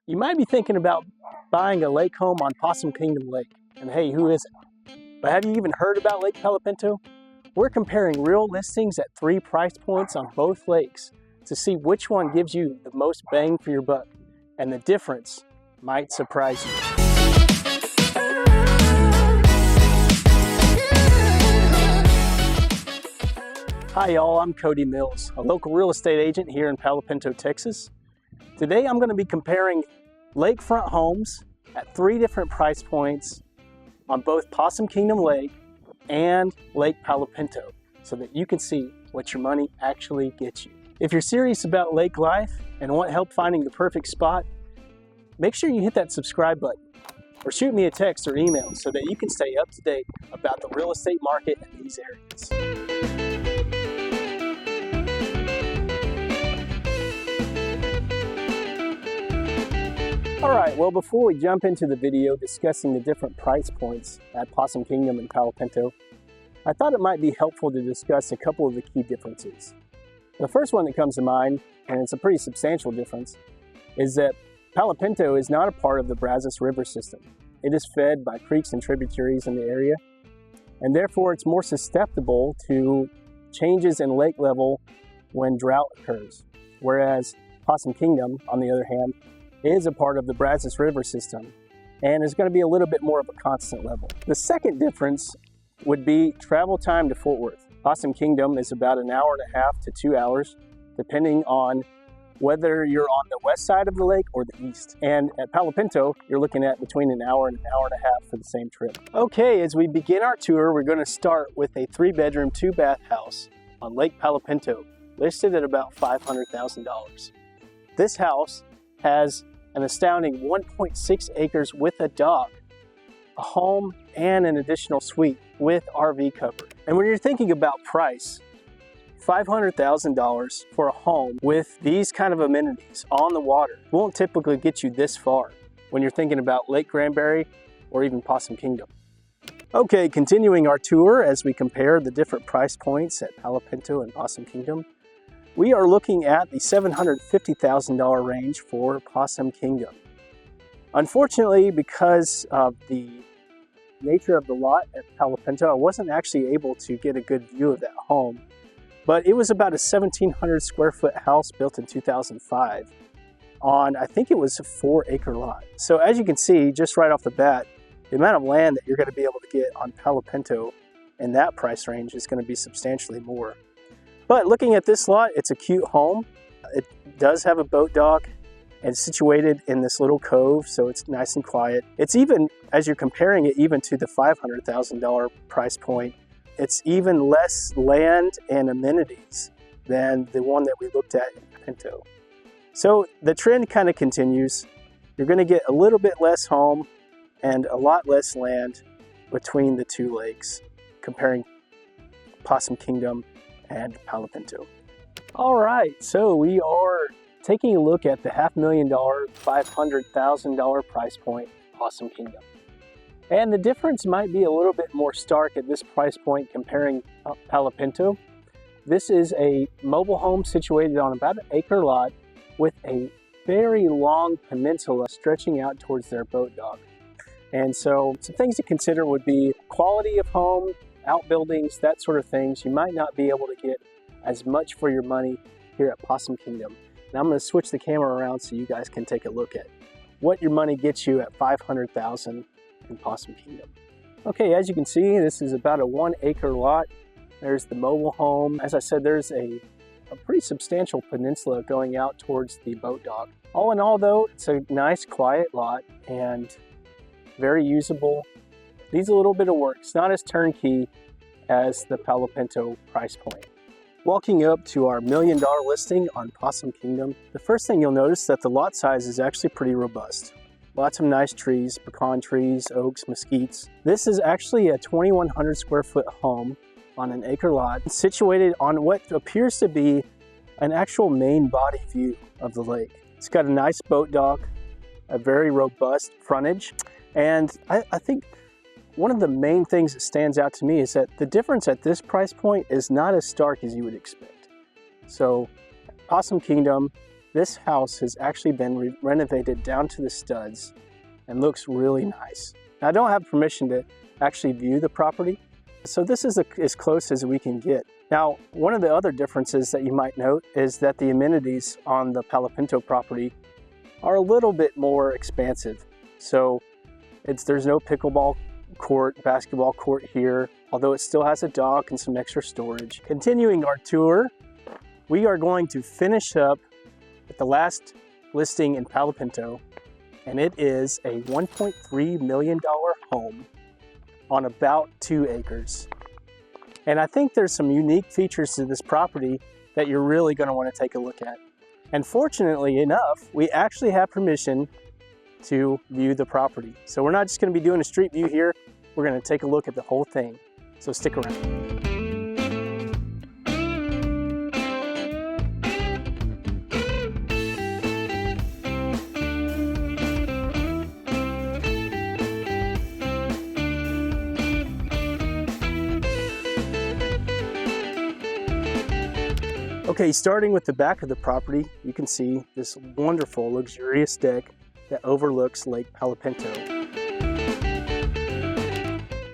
You might be thinking about buying a lake home on Possum Kingdom Lake. And hey, who isn't? But have you even heard about Lake Palo Pinto? We're comparing real listings at 3 price points on both lakes to see which one gives you the most bang for your buck. And the difference might surprise you. Hi y'all, I'm Cody Mills, a local real estate agent here in Palo Pinto, Texas. Today I'm going to be comparing lakefront homes at 3 different price points on both Possum Kingdom Lake and Lake Palo Pinto so that you can see what your money actually gets you. If you're serious about lake life and want help finding the perfect spot, make sure you hit that subscribe button or shoot me a text or email so that you can stay up to date about the real estate market in these areas. Alright, well before we jump into the video discussing the different price points at Possum Kingdom and Palo Pinto, I thought it might be helpful to discuss a couple of the key differences. The first one that comes to mind, and it's a pretty substantial difference, is that Palo Pinto is not a part of the Brazos River system. It is fed by creeks and tributaries in the area, and therefore it's more susceptible to changes in lake level when drought occurs. Whereas Possum Kingdom, on the other hand, is a part of the Brazos River system and is going to be a little bit more of a constant level. The second difference would be travel time to Fort Worth. Possum Kingdom is about an hour and a half to 2 hours, depending on whether you're on the west side of the lake or the east. And at Palo Pinto, you're looking at between an hour and a half for the same trip. Okay, as we begin our tour, we're going to start with a 3-bedroom, 2-bath house on Lake Palo Pinto, listed at about $500,000. This house has an astounding 1.6 acres with a dock, a home, and an additional suite with RV cover. And when you're thinking about price, $500,000 for a home with these kind of amenities on the water won't typically get you this far when you're thinking about Lake Granbury or even Possum Kingdom. Okay, continuing our tour as we compare the different price points at Palo Pinto and Possum Kingdom, we are looking at the $750,000 range for Possum Kingdom. Unfortunately, because of the nature of the lot at Palo Pinto, I wasn't actually able to get a good view of that home, but it was about a 1,700 square foot house built in 2005 on, I think it was a 4-acre lot. So as you can see, just right off the bat, the amount of land that you're going to be able to get on Palo Pinto in that price range is going to be substantially more. But looking at this lot, it's a cute home. It does have a boat dock and it's situated in this little cove, so it's nice and quiet. It's even, as you're comparing it even to the $500,000 price point, it's even less land and amenities than the one that we looked at in Pinto. So the trend kind of continues. You're going to get a little bit less home and a lot less land between the 2 lakes, comparing Possum Kingdom and Palo Pinto. All right, so we are taking a look at the $500,000, $500,000 price point, Possum Kingdom. And the difference might be a little bit more stark at this price point comparing Palo Pinto. This is a mobile home situated on about an acre lot with a very long peninsula stretching out towards their boat dock. And so some things to consider would be quality of home, outbuildings, that sort of things. You might not be able to get as much for your money here at Possum Kingdom. And I'm going to switch the camera around so you guys can take a look at what your money gets you at $500,000 in Possum Kingdom. Okay, as you can see, this is about a 1-acre lot. There's the mobile home. As I said, there's a pretty substantial peninsula going out towards the boat dock. All in all though, it's a nice quiet lot and very usable. Needs a little bit of work. It's not as turnkey as the Palo Pinto price point. Walking up to our $1 million listing on Possum Kingdom, the first thing you'll notice is that the lot size is actually pretty robust. Lots of nice trees, pecan trees, oaks, mesquites. This is actually a 2,100 square foot home on an acre lot situated on what appears to be an actual main body view of the lake. It's got a nice boat dock, a very robust frontage, and I think one of the main things that stands out to me is that the difference at this price point is not as stark as you would expect. So Possum Kingdom, This house has actually been renovated down to the studs and looks really nice. Now, I don't have permission to actually view the property, so this is as close as we can get. Now, one of the other differences that you might note is that the amenities on the Palo Pinto property are a little bit more expansive. So there's no pickleball court, basketball court here, although it still has a dock and some extra storage. Continuing our tour, we are going to finish up at the last listing in Palo Pinto, and it is a $1.3 million home on about 2 acres. And I think there's some unique features to this property that you're really going to want to take a look at. And fortunately enough, we actually have permission to view the property. So we're not just going to be doing a street view here, we're going to take a look at the whole thing. So stick around. Okay, starting with the back of the property, you can see this wonderful, luxurious deck that overlooks Lake Palo Pinto.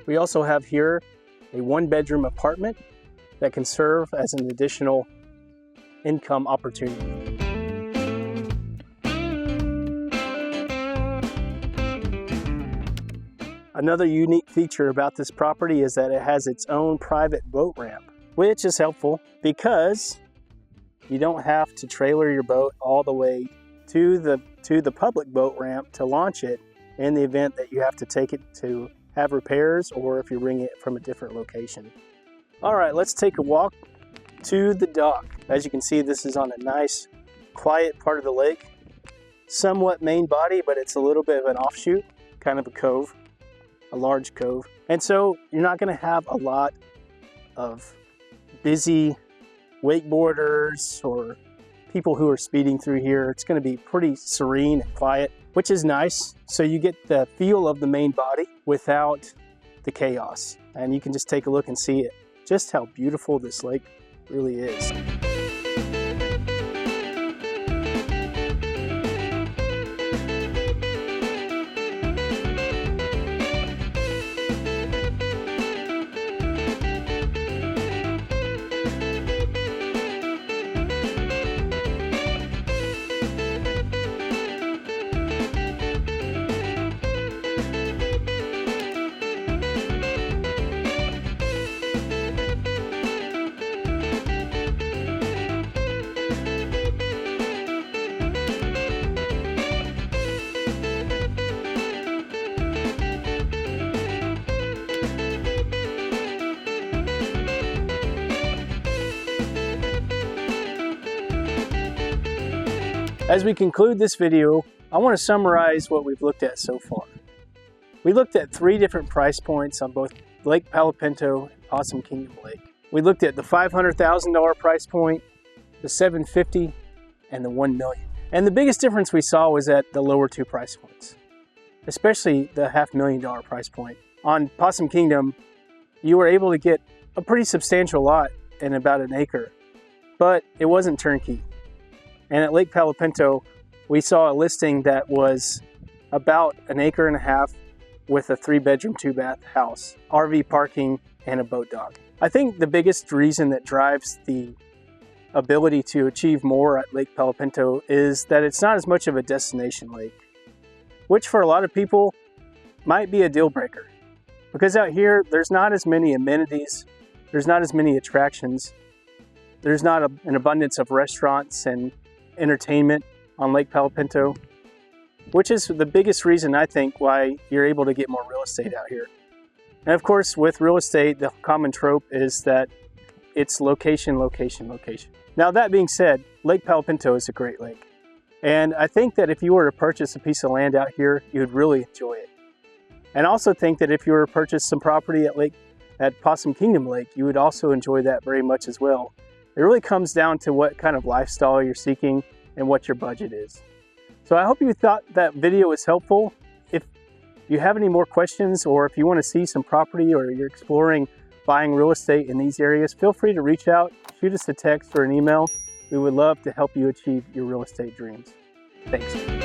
We also have here a 1-bedroom apartment that can serve as an additional income opportunity. Another unique feature about this property is that it has its own private boat ramp, which is helpful because you don't have to trailer your boat all the way to the public boat ramp to launch it in the event that you have to take it to have repairs or if you're bringing it from a different location. All right, let's take a walk to the dock. As you can see, this is on a nice, quiet part of the lake. Somewhat main body, but it's a little bit of an offshoot, kind of a cove, a large cove. And so you're not going to have a lot of busy wakeboarders or people who are speeding through here. It's going to be pretty serene and quiet, which is nice. So you get the feel of the main body without the chaos. And you can just take a look and see it, just how beautiful this lake really is. As we conclude this video, I want to summarize what we've looked at so far. We looked at 3 different price points on both Lake Palo Pinto and Possum Kingdom Lake. We looked at the $500,000 price point, the $750,000, and the $1 million. And the biggest difference we saw was at the lower 2 price points, especially the $500,000 price point. On Possum Kingdom, you were able to get a pretty substantial lot in about 1 acre, but it wasn't turnkey. And at Lake Palo Pinto, we saw a listing that was about 1.5 acres with a 3-bedroom, 2-bath house, RV parking, and a boat dock. I think the biggest reason that drives the ability to achieve more at Lake Palo Pinto is that it's not as much of a destination lake, which for a lot of people might be a deal breaker. Because out here, there's not as many amenities, there's not as many attractions, there's not an abundance of restaurants and entertainment on Lake Palo Pinto, which is the biggest reason I think why you're able to get more real estate out here. And of course, with real estate, the common trope is that it's location, location, location. Now that being said, Lake Palo Pinto is a great lake. And I think that if you were to purchase a piece of land out here, you would really enjoy it. And I also think that if you were to purchase some property at Possum Kingdom Lake, you would also enjoy that very much as well. It really comes down to what kind of lifestyle you're seeking and what your budget is. So I hope you thought that video was helpful. If you have any more questions or if you want to see some property or you're exploring buying real estate in these areas, feel free to reach out, shoot us a text or an email, We would love to help you achieve your real estate dreams. Thanks.